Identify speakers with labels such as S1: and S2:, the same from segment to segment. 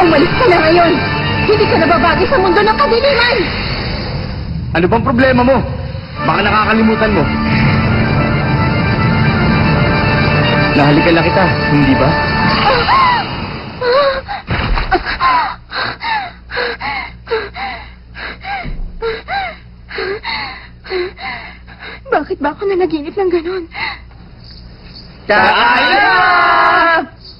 S1: Umalis ka na ngayon! Hindi ka nababagi sa mundo ng kadiliman!
S2: Ano bang problema mo? Baka nakakalimutan mo. Nahalikan na kita, hindi ba?
S1: Bakit ba ako nanaginip ng ganon?
S2: Kaya!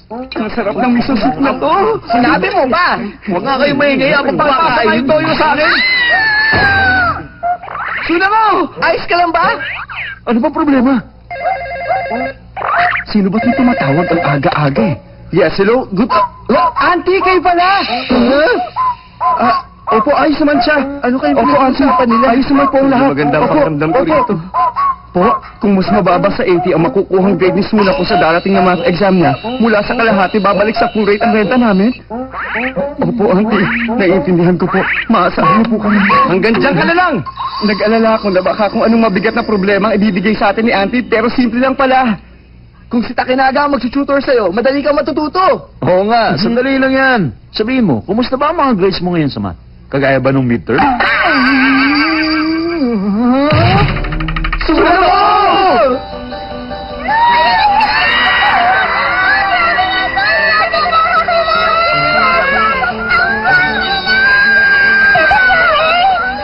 S2: Ang sarap ng miso soup na to. Sinabi mo ba? Huwag nga kayo maingay. Ang magpapakain yung toyo sa akin. Suna mo! Ayos ka lang ba? Ano ba problema? Sino ba't yung tumatawag ang aga-aga eh? Yes, hello? Good... Auntie, kayo pala! Opo, ayos naman siya. Ano kayo pinag-uusapan nila? Ayos naman po ang lahat. Magandang pakiramdam ko rito. Po, kung mas mababa sa 80 ang makukuhang grade ni Suna ko sa darating na math exam niya, mula sa kalahati babalik sa full rate ang renta namin? Opo, auntie. Naiintindihan ko po. Maasahan niyo po kami. Hanggang dyan ka na lang! Nag-alala ako na baka kung anong mabigat na problema ang ibibigay sa atin ni auntie, pero simple lang pala. Kung si Takinaga ang magtututor sa'yo, madali kang matututo. Oo nga, sandali lang yan. Sabihin mo, kumusta ba ang mga grades mo ngayon sa math? Kagaya ba nung midterm? Suna mo!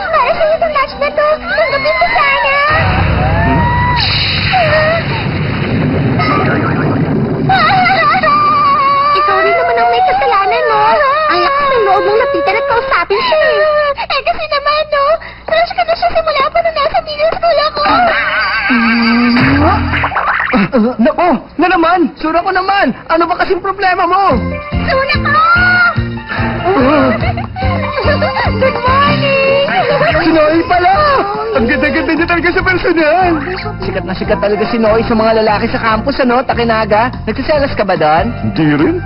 S1: Para sa'yo itong lunch na to. Tanggapin mo sana. Ikaw rin naman ang may kasalanan, no? Ang lakas ng loob mong lapitan at kausapin siya eh. Eh kasi naman, no? Crush ka na siya simula pa nung nasa middle school ako.
S2: Nako! Na naman! Sura ko naman! Ano ba kasing problema mo?
S1: Suna ko! Good morning!
S2: Si Noy pala! Ang ganda-ganda niya talaga sa personal! Sikat na sikat talaga si Noy sa mga lalaki sa campus, ano? Takinaga? Nagsiselos ka ba doon? Hindi rin.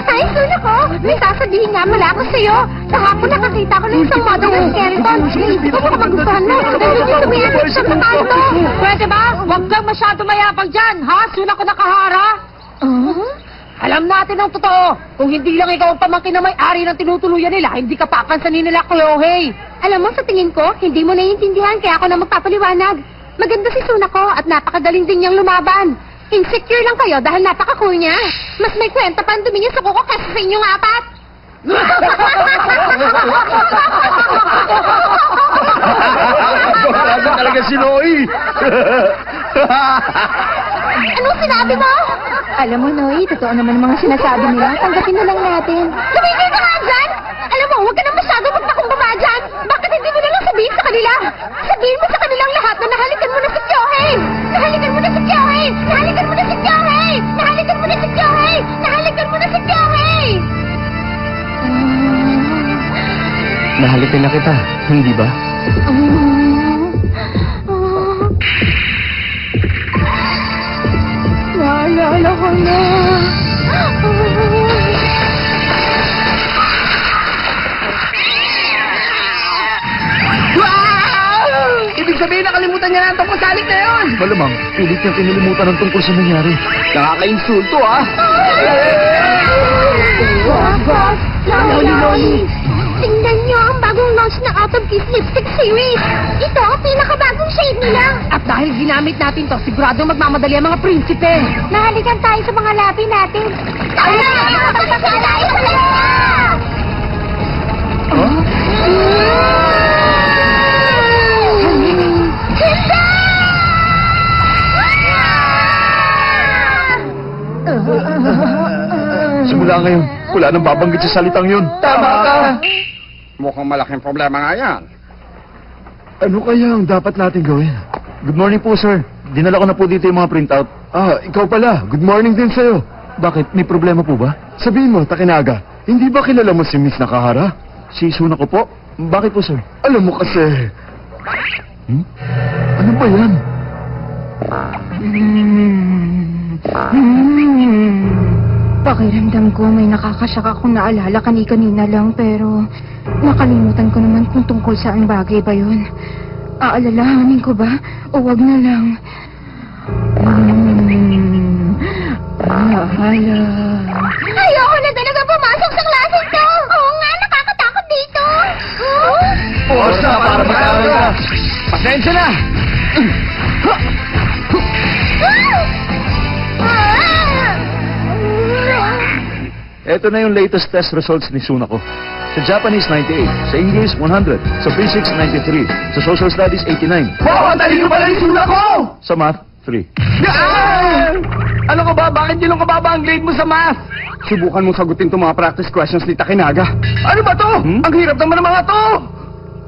S1: Ay, Suna ko! May sasabihin nga mala ako sa'yo. Kahapon nakakita ko ng isang model ng skeleton. Hindi ko baka magustuhan mo. Dahil hindi tumiyanig siya sa kanto.
S3: Pwede ba? Huwag kang masyado mayabang dyan, ha? Suna ko nakahara. Alam natin ang totoo. Kung hindi lang ikaw ang pamangkin na may-ari ng tinutuluyan nila, hindi ka papansanin nila, Chloe.
S1: Alam mo, sa tingin ko, hindi mo naiintindihan kaya ako na magpapaliwanag. Maganda si Suna ko at napakagaling din niyang lumaban. Insecure lang kayo dahil napaka-cool niya. Mas may kwenta pa ang dumi niya sa kuko kaysa sa inyong apat.
S2: Bago talaga si Noy!
S1: Anong sinabi mo? Alam mo, Noy, totoo naman ang mga sinasabi nila. Tanggapin na lang natin. Tumigil ka nga dyan! Alam mo, huwag ka na masyado magpakumbaba dyan. Bakit hindi mo na lang sabihin sa kanila? Sabihin mo sa kanilang lahat na nahalikan mo na si Kyohei! Nahalikan mo na si Kyohei! Nahalikan mo na si Kyohei! Nahalikan mo na si Kyohei! Nahalikan mo na si Kyohei!
S2: Nahalikan na kita, hindi ba?
S1: Naalala ko na.
S2: Ibig sabihin nakalimutan niya na ang tungkol sa alik na yun! Malamang, pilit niyang kinilimutan ang tungkol sa nangyari. Nakaka-insulto, ah!
S1: Loli! Tingnan niyo ang bagong launch ng Out of Kiss Lipstick Series. Ito ang pinakabagong shade nila.
S3: At dahil ginamit natin to, sigurado magmamadali ang mga prinsipe.
S1: Nahalikan tayo sa mga labi natin. Tara! Magpapakalain sa kanila!
S2: Simula ngayon, wala nang babanggit sa salitang yun. Tama ka!
S4: Mukhang malaking problema nga yan.
S2: Ano kaya ang dapat natin gawin? Good morning po, sir. Dinala ko na po dito yung mga printout. Ah, ikaw pala. Good morning din sa'yo. Bakit? May problema po ba? Sabihin mo, Takinaga, hindi ba kilala mo si Miss Nakahara? Si Suna ko po? Bakit po, sir? Alam mo kasi... Ano ba yan?
S1: Pakiramdam ko may nakakasyak akong naalala kanina lang pero nakalimutan ko naman kung tungkol saan bagay ba yun. Aalalahanin ko ba o wag na lang? Ayoko na talaga pumasok sa klaseng to!
S2: Oras na para mag-aaral. Pasensya na! Ito na yung latest test results ni Sunako. Sa Japanese, 98. Sa English, 100. Sa Physics, 93. Sa Social Studies, 89. Wow! Ang talino pala ni Sunako! Sa Math, 3.
S4: Ano ka ba? Bakit yun ka baba ang grade mo sa math? Subukan mong sagutin itong mga practice questions ni Takinaga. Ano ba to? Ang hirap naman ng mga to!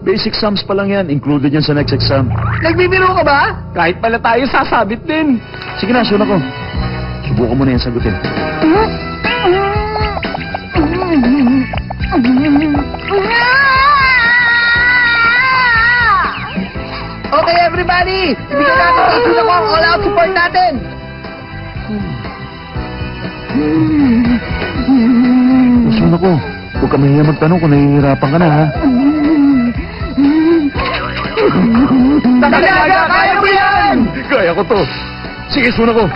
S2: Basic sums pa lang yan. Included yan sa next exam.
S4: Nagbibiro ka ba? Kahit pala tayo sasabit din.
S2: Sige na, Sunako. Subukan mo na yan sagutin.
S3: Okay, everybody! Ibigyan natin kay Sunako ang all-out support natin!
S2: Sunako, huwag ka mahiya magtanong kung nahihirapan ka na, ha?
S3: Takinaga, kaya mo yan!
S2: Kaya ko to. Sige, Sunako.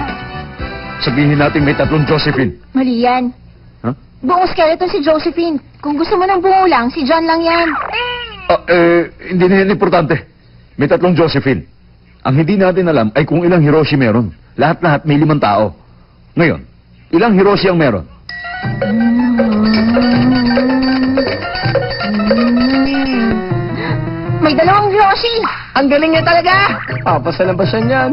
S2: Sabihin natin may 3 Josephine.
S1: Mali yan.
S2: Ha?
S1: Buong skeleton si Josephine. Kung gusto mo ng bungo lang, si John lang yan.
S2: Hindi na yan importante. May 3 Josephine. Ang hindi natin alam ay kung ilang Hiroshi meron. Lahat-lahat may 5 tao. Ngayon, ilang Hiroshi ang meron?
S1: May 2 Hiroshi.
S3: Ang galing niya talaga!
S4: Papasalabasan yan.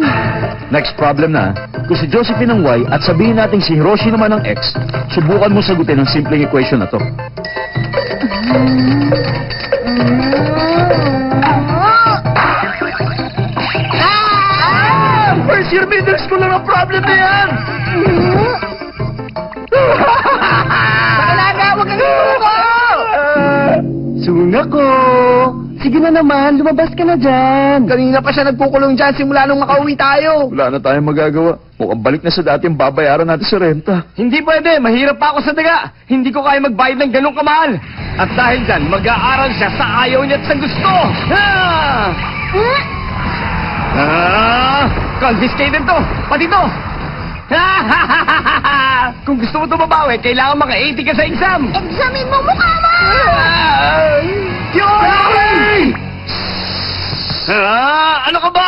S2: Next problem na, kung si Josephine ang Y at sabihin natin si Hiroshi naman ang X, subukan mo sagutin ang simpleng equation na to.
S3: First year middle school lang ang problem na yan! Takinaga, huwag kang suko!
S2: Sunako!
S3: Sige na naman, lumabas ka na dyan. Kanina pa siya nagkukulong dyan simula nung makauwi tayo.
S2: Wala na tayong magagawa. Mukhang balik na sa dati ang babayaran natin sa renta.
S4: Hindi pwede. Mahirap pa ako sa daga. Hindi ko kaya magbayad ng ganong kamahal. At dahil dyan, mag-aaral siya sa ayaw niya at sa gusto. Confiscated to. Pati to. Kung gusto mo ito mabawi, kailangan maka-80 ka sa exam.
S1: Examin mo mukha mo!
S4: Yoy! Ano ka ba?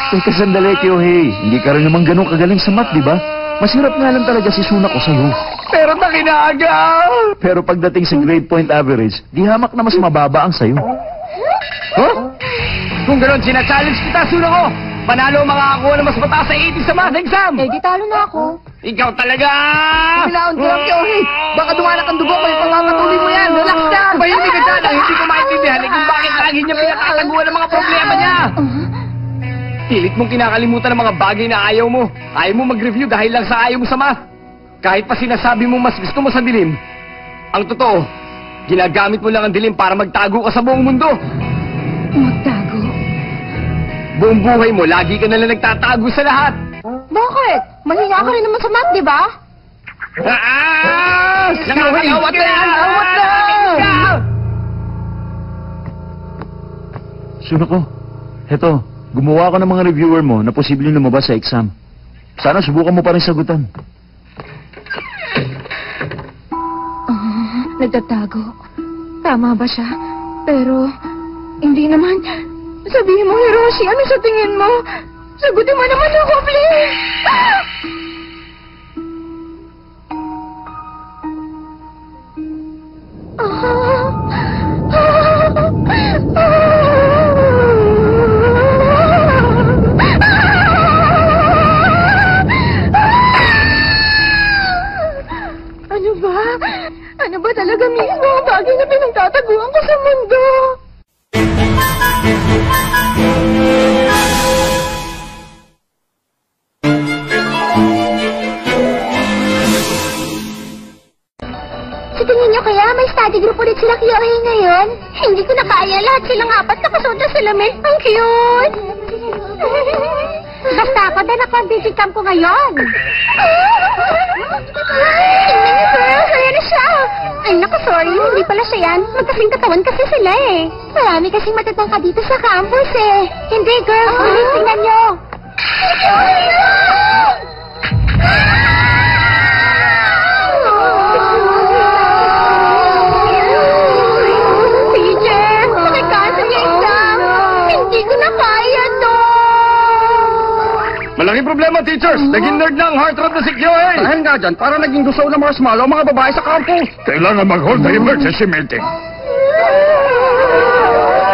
S2: Teka sandali, Kyohei. Hindi ka rin naman ganun kagaling sa math, di ba? Masirap nga lang talaga si Sunako sa'yo.
S4: Pero Takinaga!
S2: Pero pagdating sa grade point average, di hamak na mas mababa ang sa'yo.
S4: Huh? Kung gano'n, sinachallenge kita, Sunako. Panalo makakakuha ng mas mataas sa 80 sa math exam.
S1: Eh, di talo na ako.
S4: Ikaw talaga!
S3: Pinaon ko lang, Kyohei. Baka dumanak ang dugo ko, ipagpapatuloy mo yan. Relax ka.
S4: Bayimik ka dyan ang hindi ko maintindihan eh kung bakit lagi niya pinatataguan ang mga problema niya. Pilit mong kinakalimutan ang mga bagay na ayaw mo. Ayaw mo mag-review dahil lang sa ayaw mo sa math. Kahit pa sinasabi mo mas gusto mo sa dilim, ang totoo, ginagamit mo lang ang dilim para magtago ka sa buong mundo.
S1: Magtago?
S4: Buong buhay mo, lagi ka nalang nagtatago sa lahat.
S1: Bakit? Mahina ka rin naman sa math, di ba?
S4: Nakakawat na yan! Awat na!
S2: Sunako, heto, gumawa ko ng mga reviewer mo na posibleng lumabas sa exam. Sana subukan mo pa rin sagutan.
S1: Nagtatago. Tama ba siya? Pero, hindi naman. Sabihin mo, Hiroshi, ano sa tingin mo? Sagutin mo naman ako, please! Ano ba? Ano ba talaga mismo ang bagay na pinagtataguan ko sa mundo? Sa tingin niyo kaya may study group ulit sila Kyohei ngayon? Hindi ko na kaya. Lahat silang 4 nakasuot na salamin. Ang cute! Basta ako din ako ang basic camp ko ngayon. Tingnan niyo, girl. Kaya na siya. Ay, naku, sorry. Hindi pala siya yan. Magkasing katawan kasi sila eh. Marami kasing matatangka dito sa campus eh. Hindi, girl. Please, tingnan niyo. Teacher,
S4: problema, teachers? Naging nerd na ang heartthrob na si Kyohei!
S2: Dahil nga dyan, para naging gusto ng marshmallow ang mga babae sa campus.
S4: Kailangan mag-hold na emergency meeting.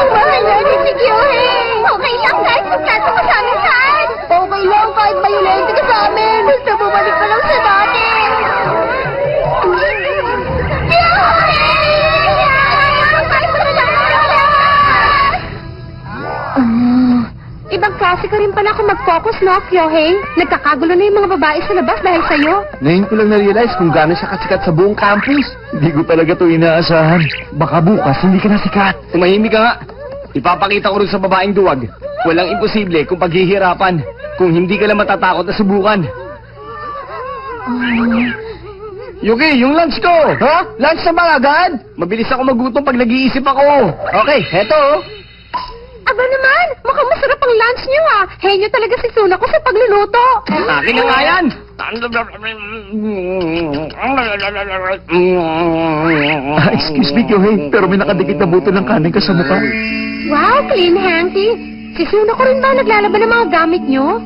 S1: Mahal natin si Kyohei! Okay lang kahit magkato ka sa amin saan! Okay lang kahit mayulente ka sa amin! Basta bumalik ka lang sa dati! Ibang klase ka rin pala kung mag-focus, no, Kyohei? Nagkakagulo na yung mga babae sa labas dahil sa'yo.
S2: Ngayon ko lang na-realize kung gaano siya kasikat sa buong campus. Hindi ko talaga to inaasahan. Baka bukas hindi ka na sikat.
S4: Tumahimik ka nga. Ipapakita ko rin sa babaeng duwag. Walang imposible kung paghihirapan. Kung hindi ka lang matatakot na subukan. Yuki, yung lunch ko!
S2: Ha? Lunch na ba agad?
S4: Mabilis ako magutom pag nag-iisip ako.
S2: Okay, heto.
S1: Aba naman, mukhang masarap ang lunch niyo, ah. Henyo talaga si Suna ko sa pagluluto.
S4: Akin na nga yan!
S2: Excuse me, Kyohei, pero may nakadikit na buto ng kanin ka sa mukha.
S1: Wow, clean hanky. Si Suna ko rin ba naglalaban ng mga gamit niyo?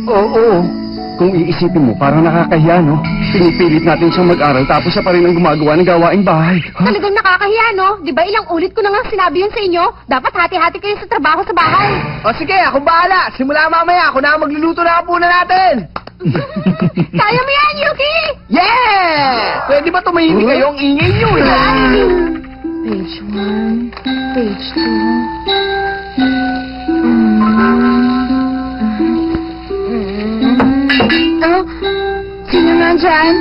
S2: Oo. Kung iisipin mo, parang nakakahiya, no? Pinipilit natin siyang mag-aral tapos siya pa rin ang gumagawa ng gawaing bahay. Huh?
S1: Talagang nakakahiya, no? Di ba ilang ulit ko na nga sinabi yun sa inyo? Dapat hati-hati kayo sa trabaho sa bahay.
S2: O sige, ako bahala. Simula mamaya, ako na ang magluluto na kapuna natin.
S1: Kaya mo yan, Yuki!
S2: Yeah!
S4: Pwede ba tumahimik kayo? Ang ingay nyo eh!
S1: Page 1, page 2. Oh, sino nga dyan?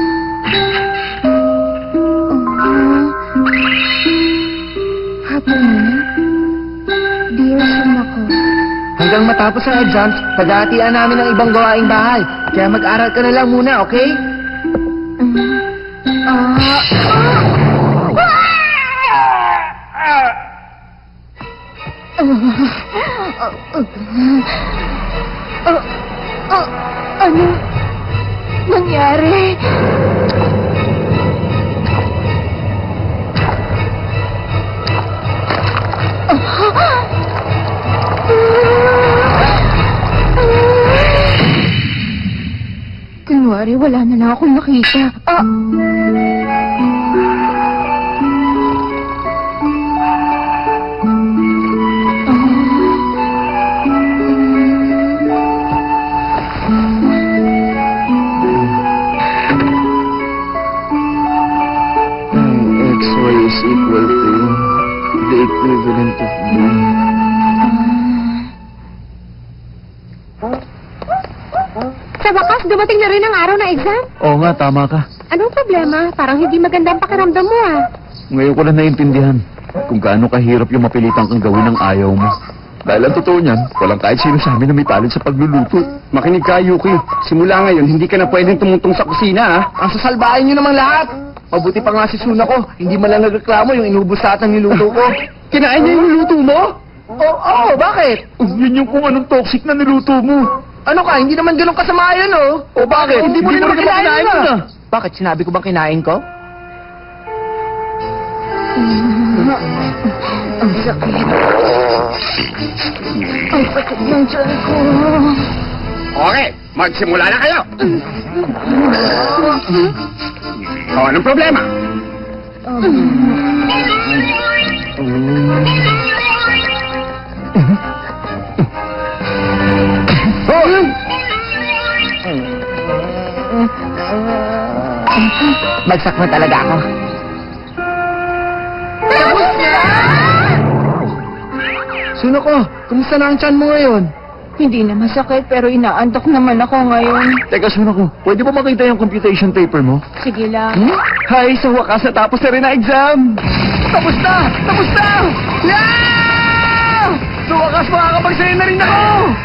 S1: Hapon na? Dear Suna ko.
S2: Hanggang matapos ang exams, paghahatian namin ng ibang gawaing bahay. Kaya mag-aral ka na lang muna, okay?
S1: Ano nangyari? Kunwari, wala na lang akong nakita.
S2: XY is equal to the equivalent of B.
S1: Sa wakas, dumating na rin ang araw na exam.
S2: Oo nga, tama ka.
S1: Anong problema? Parang hindi maganda ang pakiramdam mo, ah.
S2: Ngayon ko lang naiintindihan kung gaano kahirap yung mapilitan kang gawin ng ayaw mo. Dahil ang totoo niyan, walang kahit sino sa amin na may talent sa pagluluto.
S4: Makinig ka, Yuki. Simula ngayon, hindi ka na pwedeng tumungtong sa kusina, ha?
S2: Ang sasalbahin niyo naman lahat. Mabuti pa nga si Suna ko, hindi man lang nagreklamo yung inubos lahat ng niluto ko.
S4: Kinain niya yung niluto mo?
S2: Oo, bakit?
S4: Yun yung kung anong toxic na niluto mo.
S2: Ano ka, hindi naman ganun kasama yun, oh.
S4: O bakit?
S2: Hindi mo rin naman kinain
S4: yun,
S2: na. Bakit? Sinabi ko bang kinain ko?
S1: Ang sakit. Ang sakit ng tiyan ko.
S4: Okay, magsimula na kayo. O, anong problema?
S2: Bagsak na talaga ako.
S1: Tapos na!
S2: Suna ko, kumusta na ang tiyan mo ngayon?
S1: Hindi na masakit pero inaantok naman ako ngayon.
S2: Teka, Suna ko, pwede ba makita yung computation paper mo?
S1: Sige lang.
S2: Hay, sa wakas natapos na rin ang exam! Tapos na! Tapos na! Yeah! Sa wakas makakapagsayin na rin ako!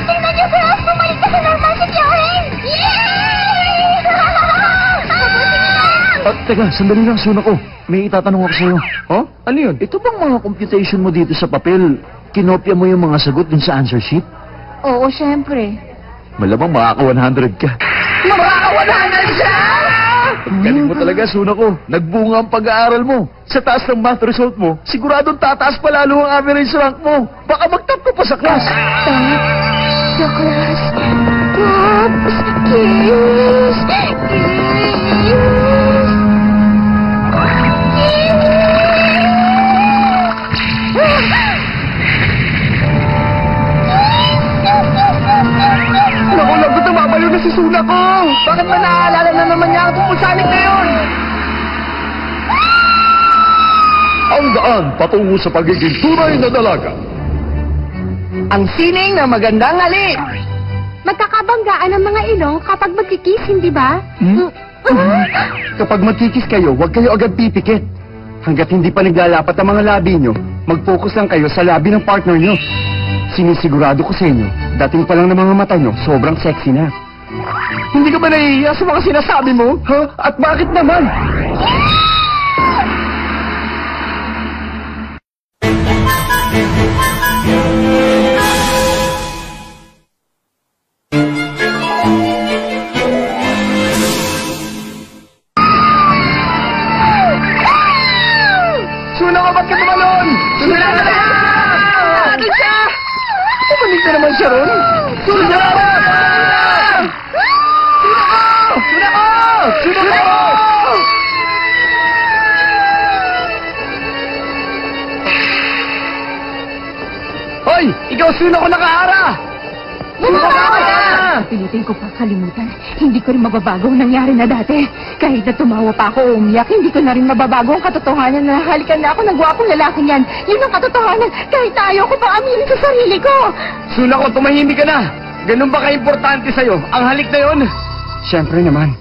S1: Tingnan niyo, girls! Bumalik ka sa normal si Kyohei! Yay!
S2: Teka, sandali lang, Suna ko. May itatanong ako sa'yo.
S4: Oh? Ano yun?
S2: Ito bang mga computation mo dito sa papel, kinopya mo yung mga sagot dun sa answer sheet?
S1: Oo, syempre.
S2: Malamang makaka-100 ka.
S1: Makaka-100 siya!
S2: Galing mo talaga, Suna ko. Nagbunga ang pag-aaral mo. Sa taas ng math result mo, siguradong tataas pa lalo ang average rank mo. Baka mag-top ka pa sa class.
S1: Sa class. Wow! Tapos, kiss.
S2: Naku, lagot na mabaliw na si Suna ko! Bakit ba naaalala na naman niya ang tungkol sa amin ngayon?
S5: Ang daan patungo sa pagiging tunay na dalaga.
S2: Ang sining na magandang halik!
S1: Magkakabanggaan ang mga ilong kapag magkikiss, hindi ba?
S2: Kapag magkikis kayo, huwag kayo agad pipikit. Hanggat hindi pa naglalapat ang mga labi nyo, mag-focus lang kayo sa labi ng partner nyo. Sinisigurado ko sa inyo, dating pa lang ng mga mata nyo, sobrang sexy na. Hindi ka ba nahihiya sa mga sinasabi mo? Ha? At bakit naman? Suna ko, ba't ka tumalon? Suna ka na! Akin siya! Umalig na naman siya ron. Suna ko! Suna ko! Suna ko! Hoy! Ikaw suna ko nakahara! Suna ka na!
S1: Pilitin ko pa kalimutan. Hindi ko rin mababago ang nangyari na dati. Kahit na tumawa pa ako o umiyak, hindi ko na rin mababago ang katotohanan na halikan na ako ng gwapong lalaking yan. Yun ang katotohanan, kahit na ayaw ko pang aminin sa sarili ko.
S4: Suna ko, tumahimik ka na! Ganun ba ka-importante sa'yo? Ang halik na yon?
S2: Siyempre naman.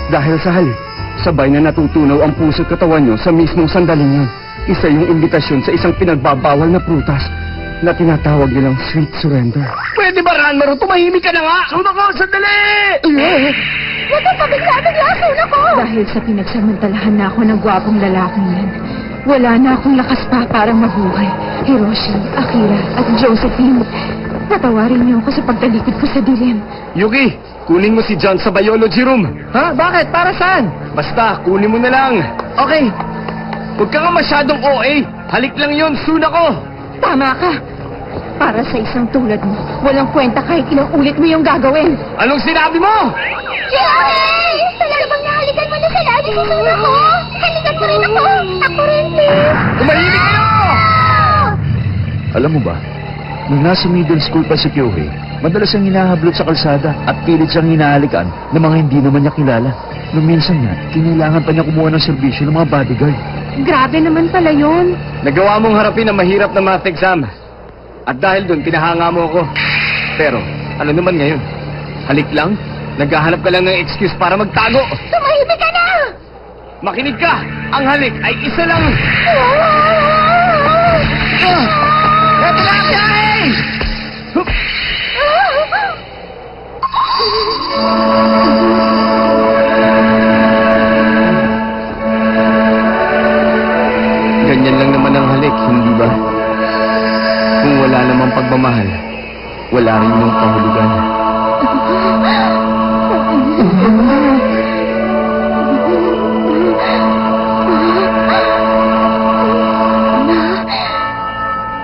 S2: Dahil sa halik, sabay na natutunaw ang puso't katawan nyo sa mismong sandaling yun. Isa yung imbitasyon sa isang pinagbabawal na prutas na tinatawag nilang sweet surrender.
S4: Pwede ba, Ranmaro? Tumahimik ka na nga! Suna ko, sandali!
S1: Huwag kang pabigla-bigla, Suna ko! Dahil sa pinagsamantalahan na ako ng gwapong lalaking yan, wala na akong lakas pa para mabuhay. Hiroshi, Akira, at Josephine, patawarin niyo ako sa pagtalikod ko sa dilim.
S4: Yuki, kunin mo si John sa biology room.
S2: Ha? Bakit? Para saan?
S4: Basta, kunin mo na lang.
S2: Okay.
S4: Huwag ka nga masyadong OA. Halik lang yon, Suna ko.
S1: Tama ka. Para sa isang tulad mo, walang kwenta kahit ilang ulit mo yung gagawin.
S4: Anong sinabi mo?
S1: Yay! Talaga bang nahalikan mo na sa labi si Suna ko? Halikan mo rin ako. Ako rin, please.
S4: Tumahimik kayo!
S5: Alam mo ba, nung nasa middle school pa si Kyohei, madalas siyang hinahablot sa kalsada at pilit siyang hinahalikan ng mga hindi naman niya kilala. Nung minsan nga, kinailangan pa niya kumuha ng serbisyo ng mga bodyguard.
S1: Grabe naman pala yun.
S4: Nagawa mong harapin ang mahirap na math exam. At dahil doon, pinahanga mo ako. Pero, ano naman ngayon? Halik lang? Naghahanap ka lang ng excuse para magtago.
S1: Tumahimik ka na!
S4: Makinig ka! Ang halik ay isa lang!
S2: Eto lang, Yay!
S4: Ganyan lang naman ang halik, hindi ba? Kung wala namang pagmamahal, wala rin yung kahulugan.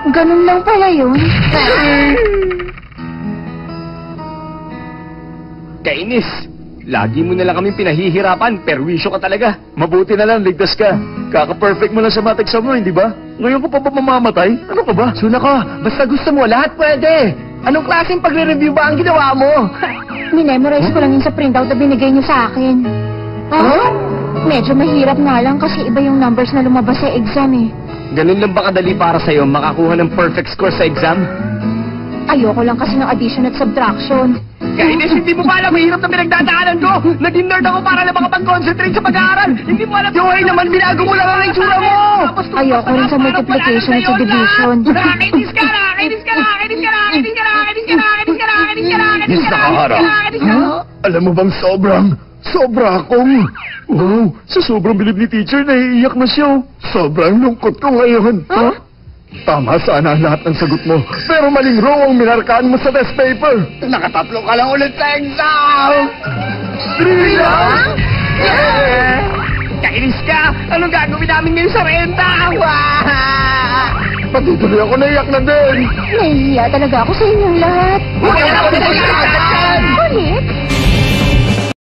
S1: Ganun lang pala yun.
S4: Kainis! Lagi mo na lang kaming pinahihirapan, perwisyo ka talaga.
S5: Mabuti na lang, ligtas ka. Kaka-perfect mo lang sa math exam mo, hindi ba? Ngayon ko pa ba mamamatay? Ano ka ba?
S2: Suna ko, basta gusto mo, lahat pwede. Anong klaseng pagre-review ba ang ginawa mo?
S1: Minemorize ko lang yun sa printout na binigay niyo sa akin.
S2: Huh?
S1: Medyo mahirap nga lang kasi iba yung numbers na lumabas sa exam eh.
S4: Ganun lang ba kadali para sa'yo makakuha ng perfect score sa exam?
S1: Ayoko lang kasi ng addition at subtraction.
S4: Kainis, hindi mo pa alam, mahirap na pinagdadaanan ko. Naging nerd ako para lang makapag-concentrate sa pag-aaral. Hindi mo alam.
S2: Joey naman, binago mo lang ang itsura mo.
S1: Ayoko rin sa multiplication at sa division.
S4: Nakakainis ka, nakakainis ka, nakakainis ka, nakakainis ka, nakakainis ka, nakakainis ka, nakakainis ka, nakakainis
S5: Yes,
S4: ka,
S5: nakahara.
S4: nakakainis ka.
S5: Alam mo bang sobra akong... Wow, sa sobrang bilib ni teacher, naiiyak na siya. Sobrang lungkot ko ngayon.
S1: Huh?
S5: Tama sana ang lahat ng sagot mo, pero maling row ang minarkaan mo sa test paper.
S2: Nakatatlo ka lang ulit sa exam.
S5: 3 lang?
S4: Kainis ka! Anong gagawin namin ngayon sa renta?
S5: Pati tuloy ako naiyak na din.
S1: Nahihiya talaga ako sa inyong lahat.
S4: Huwag ka na